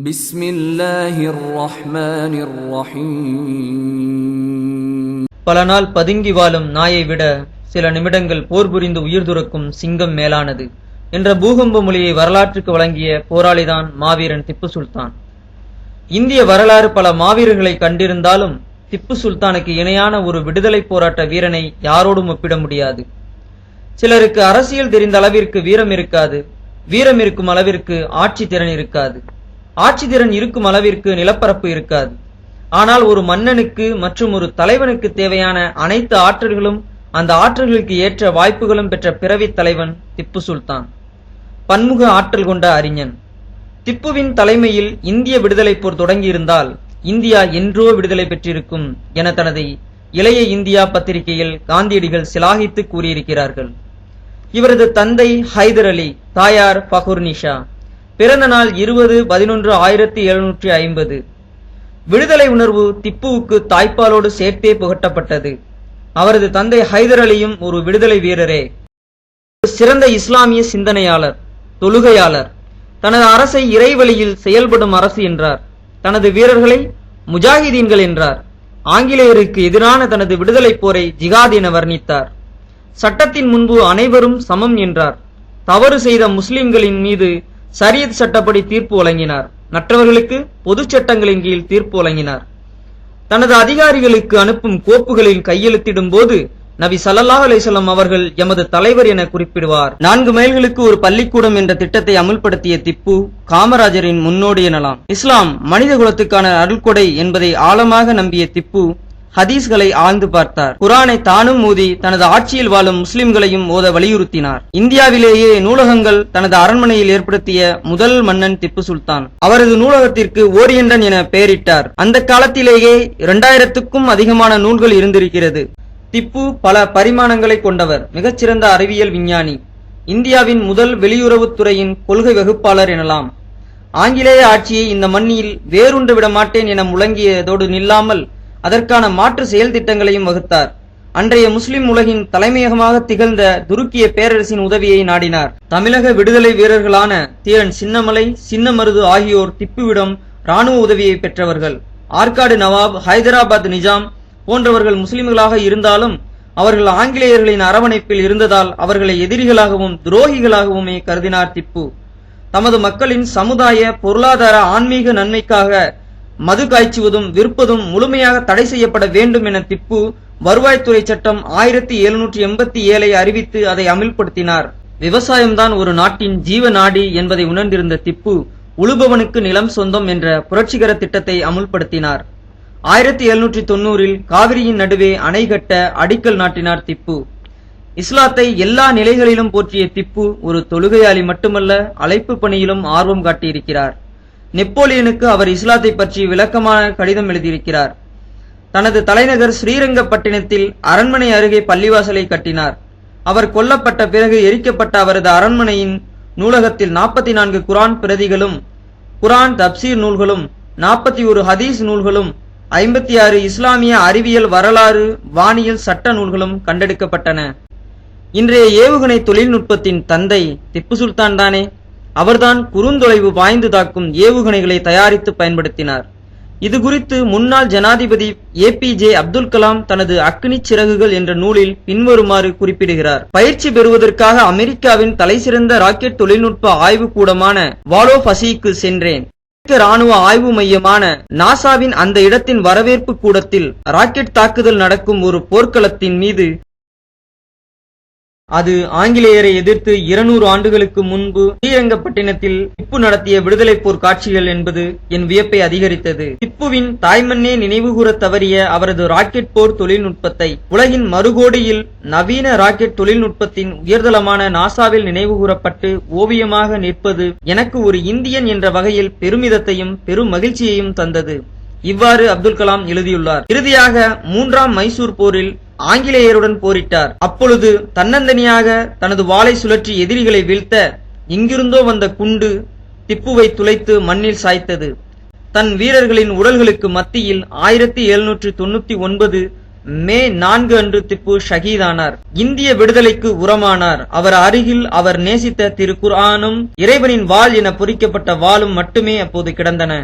பிஸ்மில்லாஹிர் ரஹ்மானிர் ரஹீம். பல நாள் பதுங்கி வாழும் நாயை விட சில நிமிடங்கள் போர் புரிந்து உயிர் துறக்கும் சிங்கம் மேலானது என்ற பூகம்ப மொழியை வரலாற்றுக்கு வழங்கிய போராளிதான் மாவீரன் திப்பு சுல்தான். இந்திய வரலாறு பல மாவீரர்களை கண்டிருந்தாலும் திப்பு சுல்தானுக்கு இணையான ஒரு விடுதலை போராட்ட வீரனை யாரோடும் ஒப்பிட முடியாது. சிலருக்கு அரசியல் தெரிந்த அளவிற்கு வீரம் இருக்காது, வீரம் இருக்கும் அளவிற்கு ஆட்சி திறன் இருக்காது, ஆட்சி திறன் இருக்கும் அளவிற்கு நிலப்பரப்பு இருக்காது. ஆனால் ஒரு மன்னனுக்கு மற்றும் ஒரு தலைவனுக்கு தேவையான அனைத்து ஆற்றல்களும் அந்த ஆற்றல்களுக்கு ஏற்ற வாய்ப்புகளும் பெற்ற பிறவி தலைவன் திப்பு சுல்தான். பன்முக ஆற்றல் கொண்ட அறிஞன். திப்புவின் தலைமையில் இந்திய விடுதலை போர் தொடங்கியிருந்தால் இந்தியா என்றோ விடுதலை பெற்றிருக்கும் என தனது இளைய இந்தியா பத்திரிகையில் காந்தியடிகள் சிலாகித்து கூறியிருக்கிறார்கள். இவரது தந்தை ஹைதர் அலி, தாயார் பஹுர்னிஷா. பிறந்த நாள் 20-11-1750. விடுதலை உணர்வு திப்புவுக்கு தாய்ப்பாலோடு சேர்த்தே புகட்டப்பட்டது. அவரது தந்தை ஹைதர் அலியும் ஒரு விடுதலை வீரரே. சிறந்த இஸ்லாமிய சிந்தனையாளர், தொழுகையாளர். தனது அரசை இறைவழியில் செயல்படும் அரசு என்றார். தனது வீரர்களை முஜாஹிதீன்கள் என்றார். ஆங்கிலேயருக்கு எதிரான தனது விடுதலை போரை ஜிகாத் என வர்ணித்தார். சட்டத்தின் முன்பு அனைவரும் சமம் என்றார். தவறு செய்த முஸ்லிம்களின் மீது ஷரியத் சட்டப்படி தீர்ப்பு வழங்கினார். மற்றவர்களுக்கு பொது சட்டங்களின் கீழ் தீர்ப்பு வழங்கினார். தனது அதிகாரிகளுக்கு அனுப்பும் கோப்புகளில் கையெழுத்திடும் போது நபி ஸல்லல்லாஹு அலைஹி வஸல்லம் அவர்கள் எமது தலைவர் என குறிப்பிடுவார். 4 மைல்களுக்கு ஒரு பள்ளிக்கூடம் என்ற திட்டத்தை அமுல்படுத்திய திப்பு காமராஜரின் முன்னோடி எனலாம். இஸ்லாம் மனித குலத்துக்கான அருள்கொடை என்பதை ஆழமாக நம்பிய திப்பு ஹதீஸ்களை ஆழ்ந்து பார்த்தார். குர்ஆனை தானும் மோதி தனது ஆட்சியில் வாழும் முஸ்லிம்களையும் ஓத வலியுறுத்தினார். இந்தியாவிலேயே நூலகங்கள் தனது அரண்மனையில் ஏற்படுத்திய முதல் மன்னன் திப்பு சுல்தான். அவரது நூலகத்திற்கு ஓரியண்டன் என பெயரிட்டார். அந்த காலத்திலேயே 2000க்கும் அதிகமான நூல்கள் இருந்திருக்கிறது. திப்பு பல பரிமாணங்களை கொண்டவர். மிகச்சிறந்த அறிவியல் விஞ்ஞானி. இந்தியாவின் முதல் வெளியுறவுத்துறையின் கொள்கை வகுப்பாளர் எனலாம். ஆங்கிலேய ஆட்சியை இந்த மண்ணில் வேறுண்டு விட மாட்டேன் என முழங்கியதோடு நில்லாமல் அதற்கான மாற்று செயல் திட்டங்களையும் வகுத்தார். அன்றைய முஸ்லிம் உலகின் தலைமையகமாக திகழ்ந்த துருக்கிய பேரரசின் உதவியை நாடினார். தமிழக விடுதலை வீரர்களான தீரன் சின்னமலை, சின்னமருது ஆகியோர் திப்புவிடம் இராணுவ உதவியை பெற்றவர்கள். ஆற்காடு நவாப், ஹைதராபாத் நிஜாம் போன்றவர்கள் முஸ்லிம்களாக இருந்தாலும் அவர்கள் ஆங்கிலேயர்களின் அரவணைப்பில் இருந்ததால் அவர்களை எதிரிகளாகவும் துரோகிகளாகவுமே கருதினார் திப்பு. தமது மக்களின் சமுதாய, பொருளாதார, ஆன்மீக நன்மைக்காக மது காய்ச்சுவதும் விற்பதும் முழுமையாக தடை செய்யப்பட வேண்டும் என திப்பு வருவாய்த்துறை சட்டம் 1787 அறிவித்து அதை அமல்படுத்தினார். விவசாயம்தான் ஒரு நாட்டின் ஜீவ நாடி என்பதை உணர்ந்திருந்த திப்பு உழுபவனுக்கு நிலம் சொந்தம் என்ற புரட்சிகர திட்டத்தை அமுல்படுத்தினார். 1790 காவிரியின் நடுவே அணை கட்ட அடிக்கல் நாட்டினார் திப்பு. இஸ்லாத்தை எல்லா நிலைகளிலும் போற்றிய திப்பு ஒரு தொழுகையாளி மட்டுமல்ல, அழைப்பு பணியிலும் ஆர்வம் காட்டியிருக்கிறார். நெப்போலியனுக்கு அவர் இஸ்லாத்தை பற்றி விளக்கமான கடிதம் எழுதியிருக்கிறார். தனது தலைநகர் ஸ்ரீரங்கப்பட்டினத்தில் அரண்மனை அருகே பள்ளிவாசலை கட்டினார். அவர் கொல்லப்பட்ட பிறகு எரிக்கப்பட்ட அவரது அரண்மனையின் நூலகத்தில் 44 குர்ஆன் பிரதிகளும், குர்ஆன் தப்சீர் நூல்களும், 41 ஹதீஸ் நூல்களும், 56 இஸ்லாமிய அறிவியல், வரலாறு, வானியல், சட்ட நூல்களும் கண்டெடுக்கப்பட்டன. இன்றைய ஏவுகணை தொழில்நுட்பத்தின் தந்தை திப்பு சுல்தான் தானே. அவர்தான் குறுந்தொலைவு பாய்ந்து தாக்கும் ஏவுகணைகளை தயாரித்து பயன்படுத்தினார். இது குறித்து முன்னாள் ஜனாதிபதி APJ அப்துல் கலாம் தனது அக்னி சிறகுகள் என்ற நூலில் பின்வருமாறு குறிப்பிடுகிறார். பயிற்சி பெறுவதற்காக அமெரிக்காவின் தலைசிறந்த ராக்கெட் தொழில்நுட்ப ஆய்வு கூடமான வாலோஃபசிக்கு சென்றேன். ராணுவ ஆய்வு மையமான நாசாவின் அந்த இடத்தின் வரவேற்பு கூடத்தில் ராக்கெட் தாக்குதல் நடக்கும் ஒரு போர்க்களத்தின் மீது அது ஆங்கிலேயரை எதிர்த்து 200 ஆண்டுகளுக்கு முன்பு ஸ்ரீரங்கப்பட்டினத்தில் திப்பு நடத்திய விடுதலை போர் காட்சிகள் என்பது என் வியப்பை அதிகரித்தது. திப்புவின் தாய்மண்ணே நினைவுகூர தவறிய அவரது ராக்கெட் போர் தொழில்நுட்பத்தை உலகின் மறுகோடியில் நவீன ராக்கெட் தொழில்நுட்பத்தின் உயர்தளமான நாசாவில் நினைவுகூரப்பட்டு ஓவியமாக நிற்பது எனக்கு ஒரு இந்தியன் என்ற வகையில் பெருமிதத்தையும் பெரும் மகிழ்ச்சியையும் தந்தது. இவ்வாறு அப்துல் கலாம் எழுதியுள்ளார். இறுதியாக 3ஆம் மைசூர் போரில் ஆங்கிலேயருடன் போரிட்டார். அப்பொழுது தன்னந்தனியாக தனது வாளை சுழற்றி எதிரிகளை வீழ்த்த எங்கிருந்தோ வந்த குண்டு திப்புவை துளைத்து மண்ணில் சாய்த்தது. தன் வீரர்களின் உடல்களுக்கு மத்தியில் 1799 மே 4 அன்று திப்பு ஷஹீதானார். இந்திய விடுதலைக்கு உரமானார். அவர் அருகில் அவர் நேசித்த திருக்குர்ஆனும் இறைவனின் வாள் என பொறிக்கப்பட்ட வாளும் மட்டுமே அப்போது கிடந்தன.